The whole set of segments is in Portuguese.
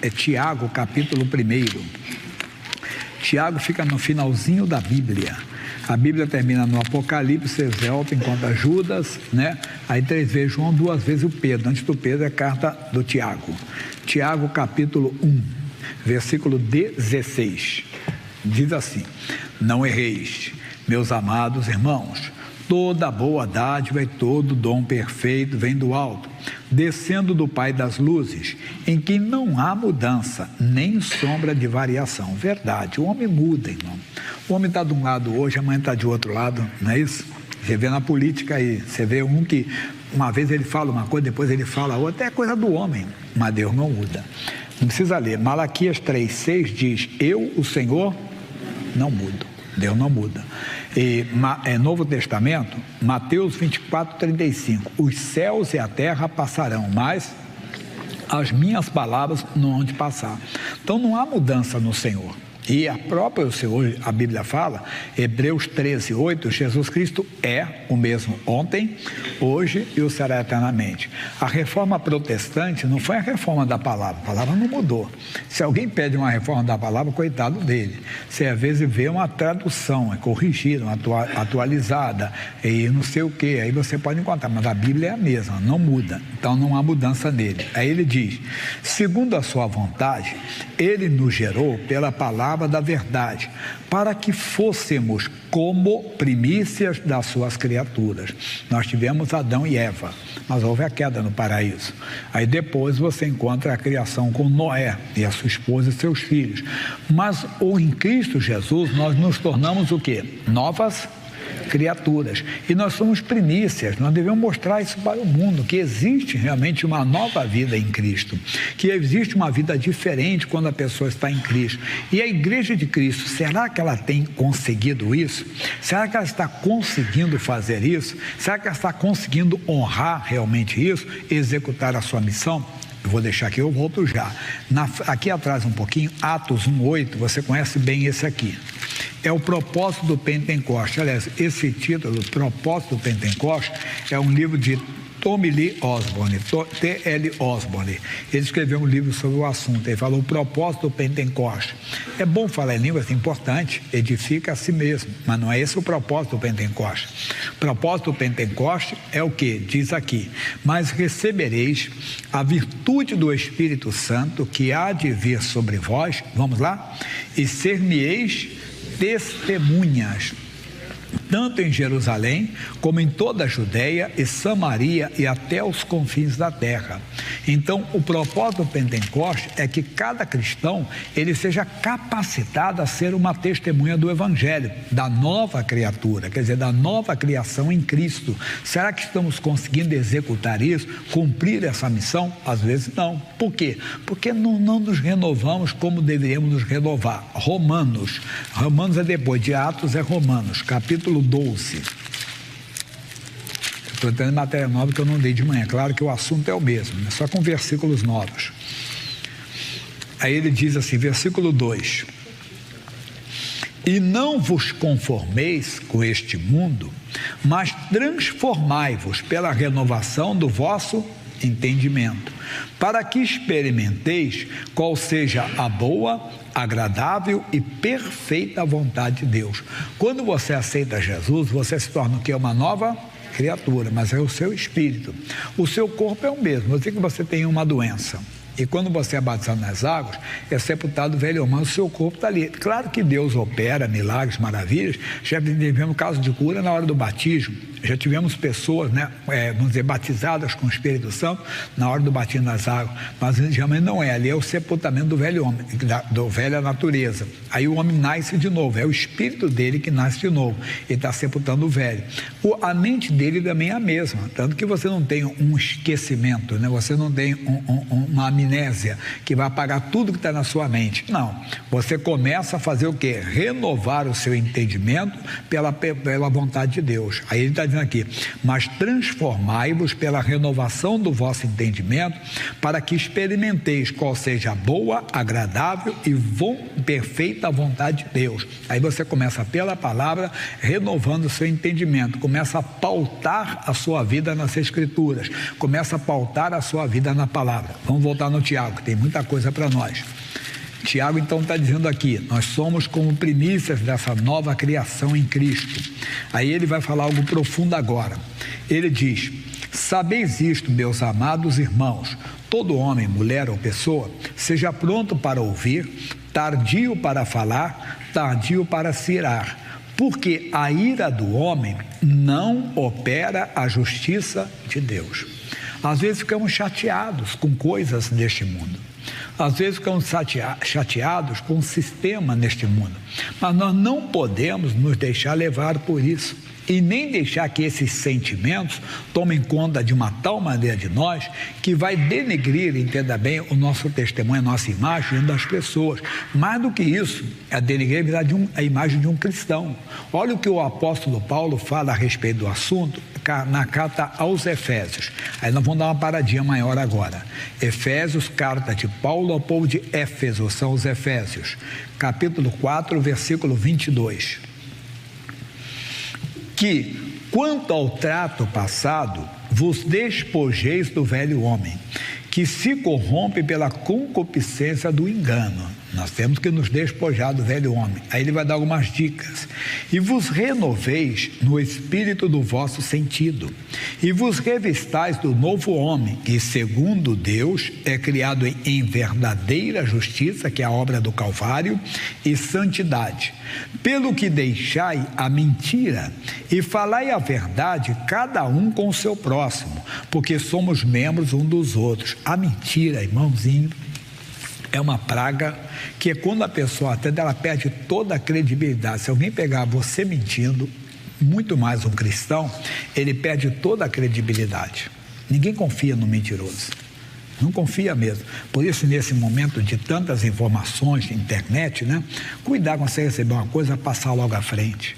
é Tiago, capítulo 1. Tiago fica no finalzinho da Bíblia. A Bíblia termina no Apocalipse, exalta enquanto Judas, né? Aí 3 vezes João, 2 vezes o Pedro. Antes do Pedro é a carta do Tiago. Tiago, capítulo 1, versículo 16. Diz assim: não erreis, meus amados irmãos, toda boa dádiva e todo dom perfeito vem do alto, descendo do Pai das luzes, em quem não há mudança, nem sombra de variação. Verdade, o homem muda, irmão. O homem está de um lado hoje, amanhã está de outro lado, não é isso? Você vê na política aí, você vê um que uma vez ele fala uma coisa, depois ele fala outra, é coisa do homem, mas Deus não muda. Não precisa ler. Malaquias 3,6 diz: eu, o Senhor, não mudo. Deus não muda. E Novo Testamento, Mateus 24:35, os céus e a terra passarão, mas as minhas palavras não hão de passar. Então não há mudança no Senhor. E a própria Senhor, a Bíblia fala, Hebreus 13:8, Jesus Cristo é o mesmo ontem, hoje e o será eternamente. A reforma protestante não foi a reforma da palavra, a palavra não mudou. Se alguém pede uma reforma da palavra, coitado dele. Você às vezes vê uma tradução, é corrigida, uma atualizada, e não sei o que, aí você pode encontrar, mas a Bíblia é a mesma, não muda, então não há mudança nele. Aí ele diz: segundo a sua vontade, ele nos gerou pela palavra da verdade, para que fôssemos como primícias das suas criaturas. Nós tivemos Adão e Eva, mas houve a queda no paraíso. Aí depois você encontra a criação com Noé e a sua esposa e seus filhos. Mas em Cristo Jesus nós nos tornamos o quê? Novas criaturas. E nós somos primícias, nós devemos mostrar isso para o mundo, que existe realmente uma nova vida em Cristo, que existe uma vida diferente quando a pessoa está em Cristo. E a igreja de Cristo, será que ela tem conseguido isso? Será que ela está conseguindo fazer isso? Será que ela está conseguindo honrar realmente isso? Executar a sua missão? Eu vou deixar aqui, eu volto já. Aqui atrás um pouquinho, Atos 1:8, você conhece bem esse aqui. É o propósito do Pentecoste. Aliás, esse título, Propósito do Pentecoste, é um livro de Tommy Lee Osborne, T.L. Osborne. Ele escreveu um livro sobre o assunto. Ele falou o propósito do Pentecoste. É bom falar em línguas, é importante, edifica a si mesmo, mas não é esse o propósito do Pentecoste. O propósito do Pentecoste é o que? Diz aqui: mas recebereis a virtude do Espírito Santo que há de vir sobre vós, vamos lá? E ser-me-eis testemunhas, tanto em Jerusalém, como em toda a Judeia e Samaria e até os confins da terra. Então, o propósito do Pentecoste é que cada cristão, ele seja capacitado a ser uma testemunha do Evangelho, da nova criatura, quer dizer, da nova criação em Cristo. Será que estamos conseguindo executar isso, cumprir essa missão? Às vezes não. Por quê? Porque não nos renovamos como deveríamos nos renovar. Romanos é depois de Atos, é Romanos, capítulo 12. Estou tendo matéria nova que eu não dei de manhã. Claro que o assunto é o mesmo, né? Só com versículos novos. Aí ele diz assim, versículo 2: e não vos conformeis com este mundo, mas transformai-vos pela renovação do vosso entendimento, para que experimenteis qual seja a boa, agradável e perfeita vontade de Deus. Quando você aceita Jesus, você se torna o que? Uma nova criatura, mas é o seu espírito. O seu corpo é o mesmo. Eu sei que você tem uma doença, e quando você é batizado nas águas, é sepultado o velho homem, o seu corpo está ali. Claro que Deus opera milagres, maravilhas. Já tivemos casos de cura na hora do batismo. Já tivemos pessoas, né, vamos dizer, batizadas com o Espírito Santo na hora do batismo nas águas, mas realmente não é. Ali é o sepultamento do velho homem, da velha natureza. Aí o homem nasce de novo, é o espírito dele que nasce de novo. Ele está sepultando o velho. A mente dele também é a mesma, tanto que você não tem um esquecimento, né? Você não tem uma amnésia que vai apagar tudo que está na sua mente. Não. Você começa a fazer o quê? Renovar o seu entendimento pela vontade de Deus. Aí ele está dizendo aqui, mas transformai-vos pela renovação do vosso entendimento, para que experimenteis qual seja a boa, agradável e perfeita vontade de Deus. Aí você começa pela palavra, renovando o seu entendimento, começa a pautar a sua vida nas Escrituras, começa a pautar a sua vida na palavra. Vamos voltar no Tiago, que tem muita coisa para nós. Tiago então está dizendo aqui, nós somos como primícias dessa nova criação em Cristo. Aí ele vai falar algo profundo agora. Ele diz, sabeis isto, meus amados irmãos, todo homem, mulher ou pessoa, seja pronto para ouvir, tardio para falar, tardio para se irar, porque a ira do homem não opera a justiça de Deus. Às vezes ficamos chateados com coisas deste mundo. Às vezes ficamos chateados com o sistema neste mundo. Mas nós não podemos nos deixar levar por isso. E nem deixar que esses sentimentos tomem conta de uma tal maneira de nós que vai denegrir, entenda bem, o nosso testemunho, a nossa imagem diante das pessoas. Mais do que isso, é denegrir a imagem de um cristão. Olha o que o apóstolo Paulo fala a respeito do assunto na carta aos Efésios. Aí nós vamos dar uma paradinha maior agora. Efésios, carta de Paulo ao povo de Éfeso, são os Efésios, capítulo 4, versículo 22. Que, quanto ao trato passado, vos despojeis do velho homem, que se corrompe pela concupiscência do engano. Nós temos que nos despojar do velho homem. Aí ele vai dar algumas dicas. E vos renoveis no espírito do vosso sentido, e vos revistais do novo homem, que segundo Deus é criado em verdadeira justiça, que é a obra do Calvário, e santidade. Pelo que deixai a mentira e falai a verdade, cada um com o seu próximo, porque somos membros um dos outros. A mentira, irmãozinho, é uma praga que é quando a pessoa até ela perde toda a credibilidade. Se alguém pegar você mentindo, muito mais um cristão, ele perde toda a credibilidade. Ninguém confia no mentiroso. Não confia mesmo. Por isso, nesse momento de tantas informações de internet, né? Cuidar quando você receber uma coisa, passar logo à frente.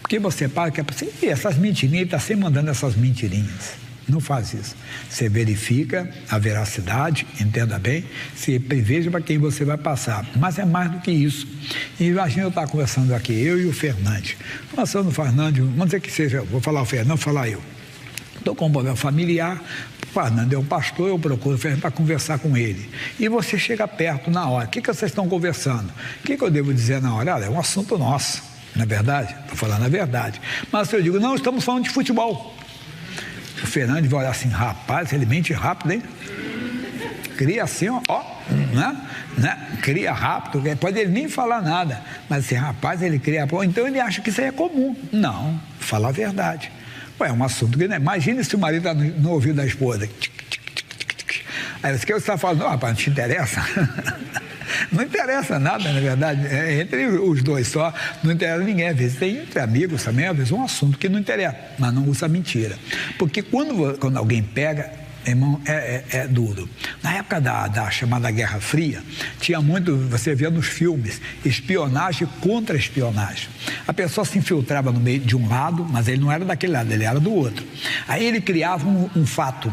Porque você para que essas mentirinhas, ele está sempre mandando essas mentirinhas. Não faz isso. Você verifica a veracidade, entenda bem, se preveja para quem você vai passar. Mas é mais do que isso. E imagina eu estar conversando aqui, eu e o Fernandes. Conversando o Fernandes, vamos dizer que seja, vou falar o Fernando, vou falar eu. Estou com um problema familiar, o Fernando é um pastor, eu procuro o Fernando para conversar com ele. E você chega perto na hora. O que vocês estão conversando? O que eu devo dizer na hora? Olha, é um assunto nosso, não é verdade? Estou falando a verdade. Mas se eu digo, não, estamos falando de futebol. O Fernando vai olhar assim, rapaz, ele mente rápido, hein? Cria assim, ó, né? Cria rápido, pode ele nem falar nada, mas assim, rapaz, ele cria, então ele acha que isso aí é comum. Não, fala a verdade. Ué, é um assunto que, né? Imagine se o marido está no ouvido da esposa. Aí você está falando, não, rapaz, não te interessa? Não interessa nada, na verdade, entre os dois só, não interessa ninguém. Às vezes tem entre amigos também, às vezes um assunto que não interessa, mas não usa mentira. Porque quando alguém pega, irmão, é duro. Na época da chamada Guerra Fria, tinha muito, você via nos filmes, espionagem contra espionagem. A pessoa se infiltrava no meio de um lado, mas ele não era daquele lado, ele era do outro. Aí ele criava um fato,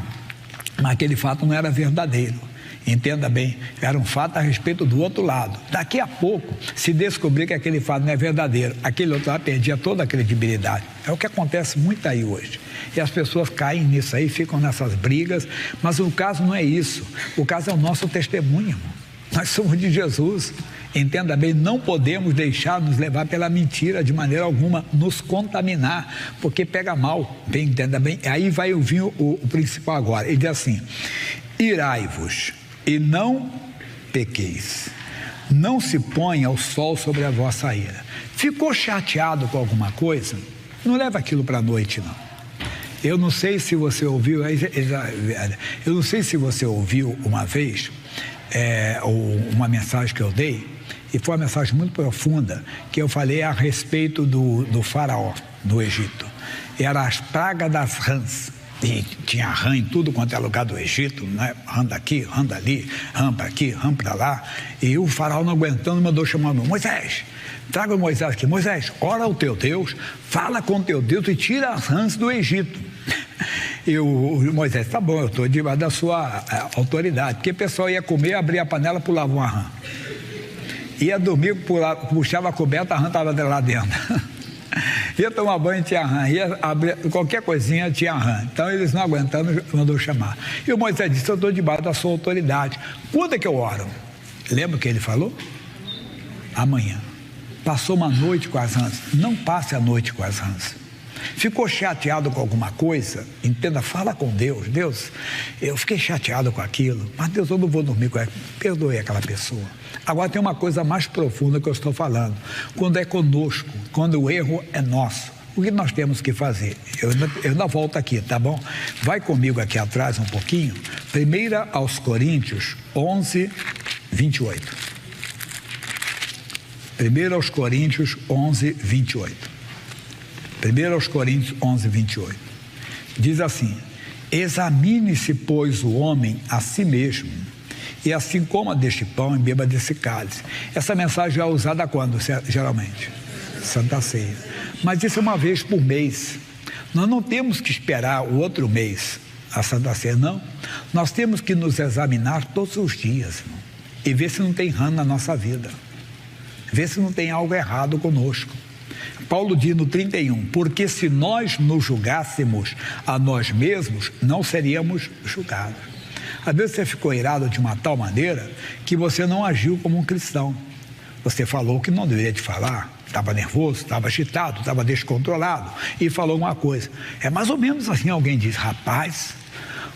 mas aquele fato não era verdadeiro. Entenda bem, era um fato a respeito do outro lado. Daqui a pouco, se descobrir que aquele fato não é verdadeiro, aquele outro lado perdia toda a credibilidade. É o que acontece muito aí hoje. E as pessoas caem nisso aí, ficam nessas brigas, mas o caso não é isso. O caso é o nosso testemunho. Nós somos de Jesus. Entenda bem, não podemos deixar nos levar pela mentira de maneira alguma, nos contaminar, porque pega mal. Bem, entenda bem. Aí vai ouvir o principal agora. Ele diz assim: irai-vos e não pequeis, não se ponha o sol sobre a vossa ira. Ficou chateado com alguma coisa? Não leva aquilo para a noite, não. Eu não sei se você ouviu, uma vez uma mensagem que eu dei, e foi uma mensagem muito profunda, que eu falei a respeito do faraó do Egito. Era as pragas das rãs. e tinha rã em tudo quanto é lugar do Egito, né? Rã daqui, rã dali, rã para aqui, rã para lá, e o faraó não aguentando mandou chamar Moisés, traga o Moisés aqui. Moisés, ora ao teu Deus, fala com o teu Deus e tira as rãs do Egito. E o Moisés, tá bom, eu estou debaixo da sua autoridade, porque o pessoal ia comer, abria a panela, pulava uma rã, ia dormir, puxava a coberta, a rã estava lá dentro. Ia tomar banho, tinha rã, ia abrir qualquer coisinha, tinha rã. Então eles não aguentando, mandou chamar. E o Moisés disse, eu estou debaixo da sua autoridade. Quando é que eu oro? Lembra o que ele falou? Amanhã. Passou uma noite com as rãs. Não passe a noite com as rãs. Ficou chateado com alguma coisa? Entenda, fala com Deus. Deus, eu fiquei chateado com aquilo, mas Deus, eu não vou dormir com ela. Perdoe aquela pessoa. Agora tem uma coisa mais profunda que eu estou falando. Quando é conosco, quando o erro é nosso, o que nós temos que fazer? Eu ainda volto aqui, tá bom? Vai comigo aqui atrás um pouquinho. 1 aos Coríntios 11, 28. 1 aos Coríntios 11, 28. 1 aos Coríntios 11, 28. Diz assim: examine-se, pois, o homem a si mesmo, e assim coma deste pão e beba desse cálice. Essa mensagem é usada quando, geralmente? Santa Ceia. Mas isso é uma vez por mês. Nós não temos que esperar o outro mês a Santa Ceia, não. Nós temos que nos examinar todos os dias, irmão, e ver se não tem rã na nossa vida, ver se não tem algo errado conosco. Paulo diz no 31, porque se nós nos julgássemos a nós mesmos, não seríamos julgados. Às vezes você ficou irado de uma tal maneira que você não agiu como um cristão. Você falou o que não deveria te falar, estava nervoso, estava agitado, estava descontrolado e falou uma coisa. É mais ou menos assim, alguém diz, rapaz,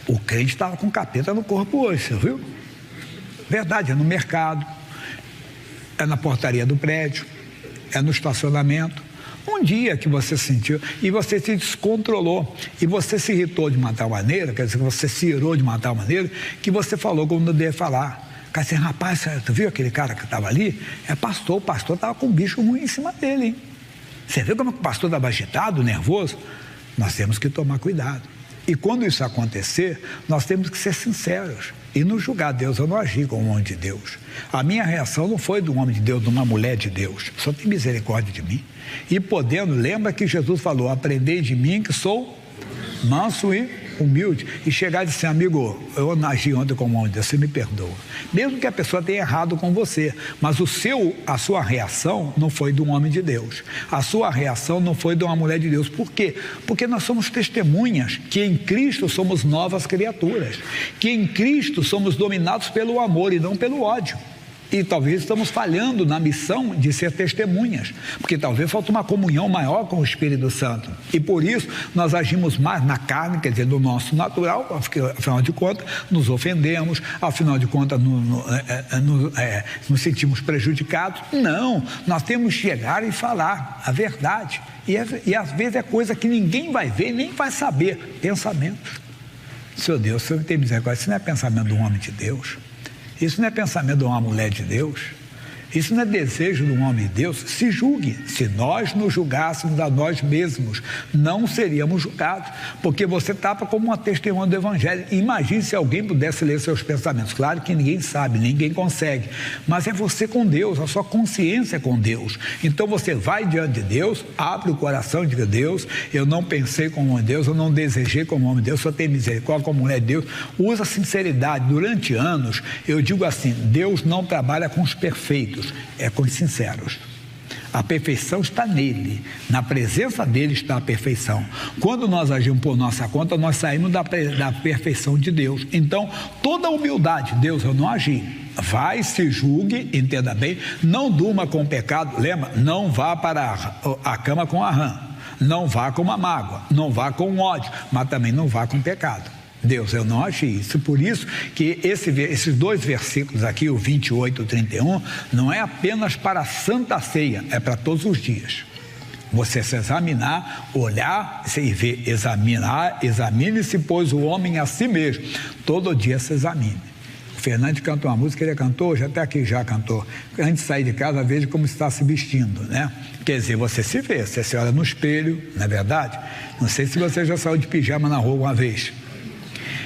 o crente estava com capeta no corpo hoje, você viu? Verdade, é no mercado, é na portaria do prédio, é no estacionamento. Um dia que você sentiu e você se descontrolou e você se irritou de uma tal maneira, quer dizer, que você se irou de uma tal maneira que você falou como não devia falar. Cara, assim, rapaz, tu viu aquele cara que estava ali? É pastor, o pastor estava com um bicho ruim em cima dele, hein? Você viu como o pastor estava agitado, nervoso? Nós temos que tomar cuidado. E quando isso acontecer, nós temos que ser sinceros e não julgar Deus. Eu não agi como um homem de Deus. A minha reação não foi de um homem de Deus, de uma mulher de Deus. Só tem misericórdia de mim. E podendo, lembra que Jesus falou, aprendei de mim que sou manso e humilde. E chegar e dizer, amigo, eu não agi ontem como um homem de Deus, você me perdoa. Mesmo que a pessoa tenha errado com você, mas a sua reação não foi de um homem de Deus. A sua reação não foi de uma mulher de Deus. Por quê? Porque nós somos testemunhas que em Cristo somos novas criaturas, que em Cristo somos dominados pelo amor e não pelo ódio. E talvez estamos falhando na missão de ser testemunhas, porque talvez falta uma comunhão maior com o Espírito Santo. E por isso nós agimos mais na carne, quer dizer, no nosso natural, porque afinal de contas nos ofendemos, afinal de contas nos sentimos prejudicados. Não, nós temos que chegar e falar a verdade. E às vezes é coisa que ninguém vai ver, nem vai saber. Pensamentos. Seu Deus, Senhor tem misericórdia, isso não é pensamento de um homem de Deus. Isso não é pensamento de uma mulher de Deus. Isso não é desejo de um homem de Deus. Se julgue. Se nós nos julgássemos a nós mesmos, não seríamos julgados, porque você estava como uma testemunha do Evangelho. Imagine se alguém pudesse ler seus pensamentos. Claro que ninguém sabe, ninguém consegue, mas é você com Deus, a sua consciência com Deus. Então você vai diante de Deus, abre o coração e diz, Deus, eu não pensei como homem de Deus, eu não desejei como homem de Deus, só tem misericórdia como mulher de Deus. Usa sinceridade. Durante anos eu digo assim, Deus não trabalha com os perfeitos, é com os sinceros. A perfeição está nele, na presença dele está a perfeição. Quando nós agimos por nossa conta, nós saímos da perfeição de Deus. Então, toda a humildade, Deus, eu não agi. Vai, se julgue, entenda bem, não durma com o pecado, lembra? Não vá para a cama com a rã, não vá com uma mágoa, não vá com um ódio, mas também não vá com pecado. Deus, eu não agi isso. Por isso que esses dois versículos aqui, o 28 e o 31, não é apenas para a Santa Ceia, é para todos os dias. Você se examinar, olhar e ver, examine-se, pois o homem a si mesmo. Todo dia se examine. Fernandes canta uma música, ele cantou, hoje até aqui já cantou. Antes de sair de casa, veja como está se vestindo, né? Quer dizer, você se vê, você se olha no espelho, não é verdade? Não sei se você já saiu de pijama na rua uma vez.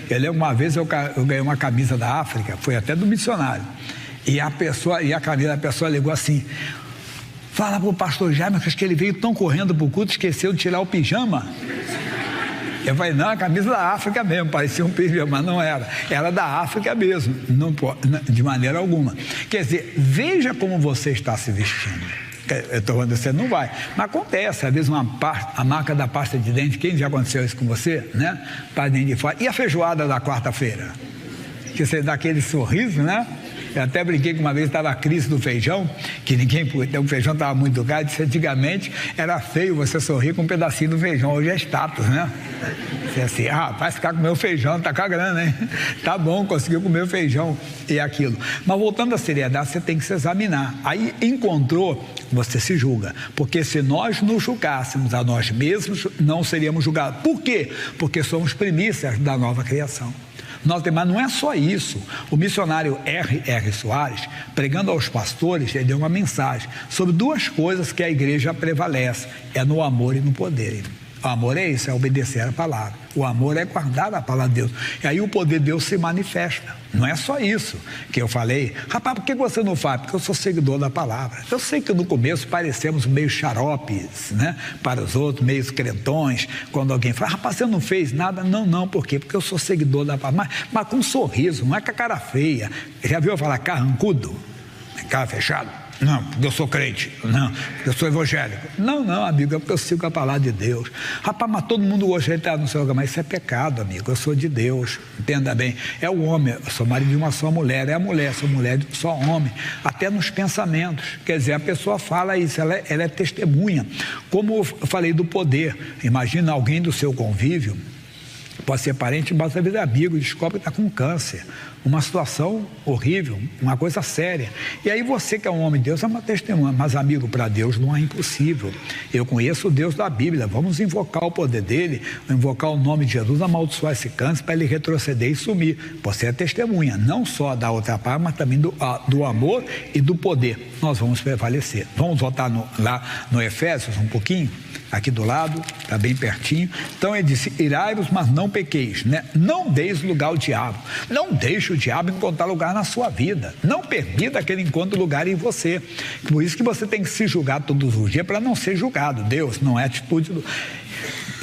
Eu lembro uma vez eu ganhei uma camisa da África, foi até do missionário. E a camisa da pessoa ligou assim: fala pro pastor Jaime que ele veio tão correndo pro culto, esqueceu de tirar o pijama. Eu falei, não, a camisa da África mesmo, parecia um pijama, mas não era. Era da África mesmo, não pode, de maneira alguma. Quer dizer, veja como você está se vestindo. Eu estou falando, você não vai. Mas acontece, às vezes a marca da pasta de dente, quem já aconteceu isso com você, né? Pasta de dente de fora. E a feijoada da quarta-feira? Que você dá aquele sorriso, né? Eu até brinquei que uma vez estava a crise do feijão, que o feijão estava muito caro, disse antigamente era feio você sorrir com um pedacinho do feijão, hoje é status, né? Você assim, vai ficar com o meu feijão, tá com a grana, hein? Tá bom, conseguiu comer o feijão e aquilo. Mas voltando à seriedade, você tem que se examinar. Aí encontrou, você se julga, porque se nós nos julgássemos a nós mesmos, não seríamos julgados. Por quê? Porque somos primícias da nova criação. Mas não é só isso. O missionário R.R. Soares, pregando aos pastores, ele deu uma mensagem sobre duas coisas que a igreja prevalece: é no amor e no poder. O amor é isso, é obedecer a palavra. O amor é guardar a palavra de Deus. E aí o poder de Deus se manifesta. Não é só isso que eu falei. Rapaz, por que você não faz? Porque eu sou seguidor da palavra. Eu sei que no começo parecemos meio xaropes, né? Para os outros, meio crentões. Quando alguém fala, rapaz, você não fez nada? Não, por quê? Porque eu sou seguidor da palavra. Mas com um sorriso, não é com a cara feia. Já viu eu falar carrancudo? Cara fechado? Não, porque eu sou crente. Não, porque eu sou evangélico. Não, amigo, é porque eu sigo a palavra de Deus. Rapaz, mas todo mundo gosta de estar no seu lugar. Mas isso é pecado, amigo. Eu sou de Deus. Entenda bem. É o homem. Eu sou marido de uma só mulher. É a mulher. Sou mulher de um só homem. Até nos pensamentos. Quer dizer, a pessoa fala isso. Ela é testemunha. Como eu falei do poder. Imagina alguém do seu convívio. Pode ser parente, mas às vezes é amigo, descobre que está com câncer. Uma situação horrível, uma coisa séria. E aí você que é um homem de Deus é uma testemunha, mas amigo, para Deus não é impossível. Eu conheço o Deus da Bíblia, vamos invocar o poder dele, invocar o nome de Jesus, amaldiçoar esse câncer para ele retroceder e sumir. Você é testemunha, não só da outra parte, mas também do amor e do poder. Nós vamos prevalecer. Vamos voltar lá no Efésios um pouquinho? Aqui do lado, está bem pertinho. Então ele disse: irai-vos, mas não pequeis, né? Não deis lugar ao diabo. Não deixe o diabo encontrar lugar na sua vida. Não permita que ele encontre lugar em você. Por isso que você tem que se julgar todos os dias para não ser julgado. Deus não é atitude do...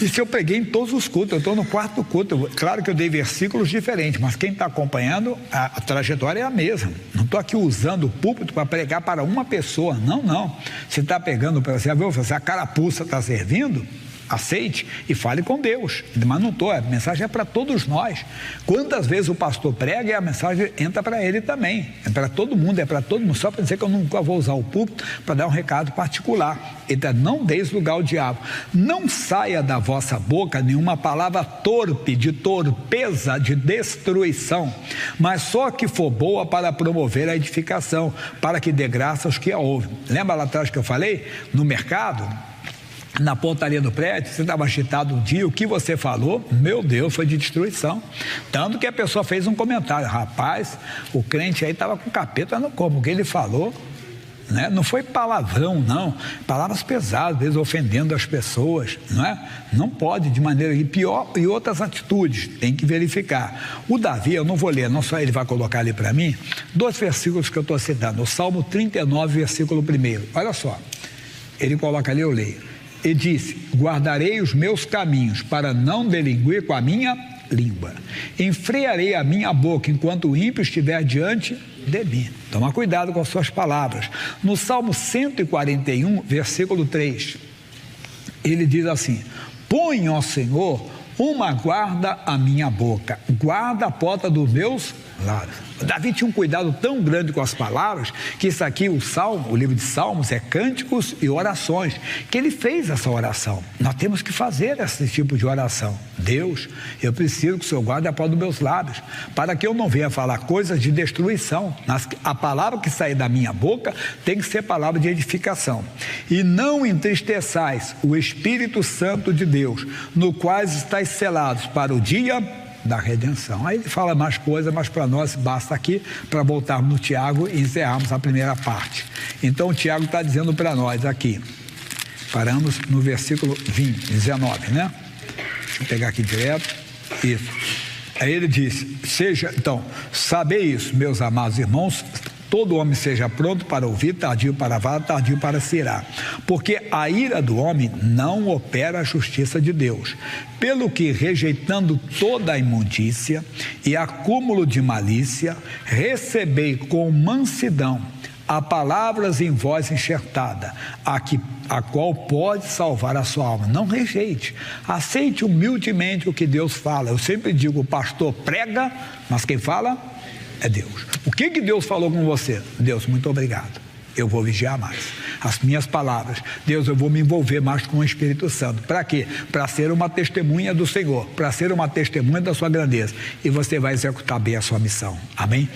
Isso eu preguei em todos os cultos. Eu estou no quarto culto. Claro que eu dei versículos diferentes, mas quem está acompanhando, a trajetória é a mesma. Não estou aqui usando o púlpito para pregar para uma pessoa. Não. Você está pegando para você, se a carapuça está servindo, aceite e fale com Deus. Mas não estou, a mensagem é para todos nós. Quantas vezes o pastor prega e a mensagem entra para ele também. É para todo mundo, só para dizer que eu nunca vou usar o púlpito para dar um recado particular. Então, não deis lugar ao diabo. Não saia da vossa boca nenhuma palavra torpe, de torpeza, de destruição, mas só que for boa para promover a edificação, para que dê graça aos que a ouvem. Lembra lá atrás que eu falei? No mercado, na portaria do prédio, você estava agitado um dia, o que você falou, meu Deus, foi de destruição. Tanto que a pessoa fez um comentário: rapaz, o crente aí estava com capeta no corpo, o que ele falou, né? Não foi palavrão, não, palavras pesadas, às vezes ofendendo as pessoas, não é? Não pode de maneira pior, e outras atitudes, tem que verificar. O Davi, eu não vou ler, não só ele vai colocar ali para mim, 2 versículos que eu estou citando, o Salmo 39, versículo 1, olha só, ele coloca ali, eu leio. E disse: guardarei os meus caminhos para não delinquir com a minha língua. Enfrearei a minha boca enquanto o ímpio estiver diante de mim. Toma cuidado com as suas palavras. No Salmo 141, versículo 3, ele diz assim: põe, ó Senhor, uma guarda à minha boca, guarda a porta dos meus lábios. Davi tinha um cuidado tão grande com as palavras, que isso aqui, o livro de Salmos, é cânticos e orações, que ele fez essa oração. Nós temos que fazer esse tipo de oração. Deus, eu preciso que o Senhor guarde a porta dos meus lábios, para que eu não venha falar coisas de destruição. A palavra que sair da minha boca tem que ser palavra de edificação. E não entristeçais o Espírito Santo de Deus, no qual estáis selados para o dia da redenção. Aí ele fala mais coisas, mas para nós basta aqui para voltarmos no Tiago e encerrarmos a primeira parte. Então o Tiago está dizendo para nós aqui, paramos no versículo 19, né? Deixa eu pegar aqui direto, isso. Aí ele disse, então, sabei isso, meus amados irmãos, todo homem seja pronto para ouvir, tardio para falar, tardio para se irar. Porque a ira do homem não opera a justiça de Deus. Pelo que, rejeitando toda a imundícia e acúmulo de malícia, recebei com mansidão a palavras em voz enxertada, a qual pode salvar a sua alma. Não rejeite, aceite humildemente o que Deus fala. Eu sempre digo, o pastor prega, mas quem fala é Deus. O que Deus falou com você? Deus, muito obrigado, eu vou vigiar mais as minhas palavras. Deus, eu vou me envolver mais com o Espírito Santo. Para quê? Para ser uma testemunha do Senhor, para ser uma testemunha da sua grandeza, e você vai executar bem a sua missão. Amém?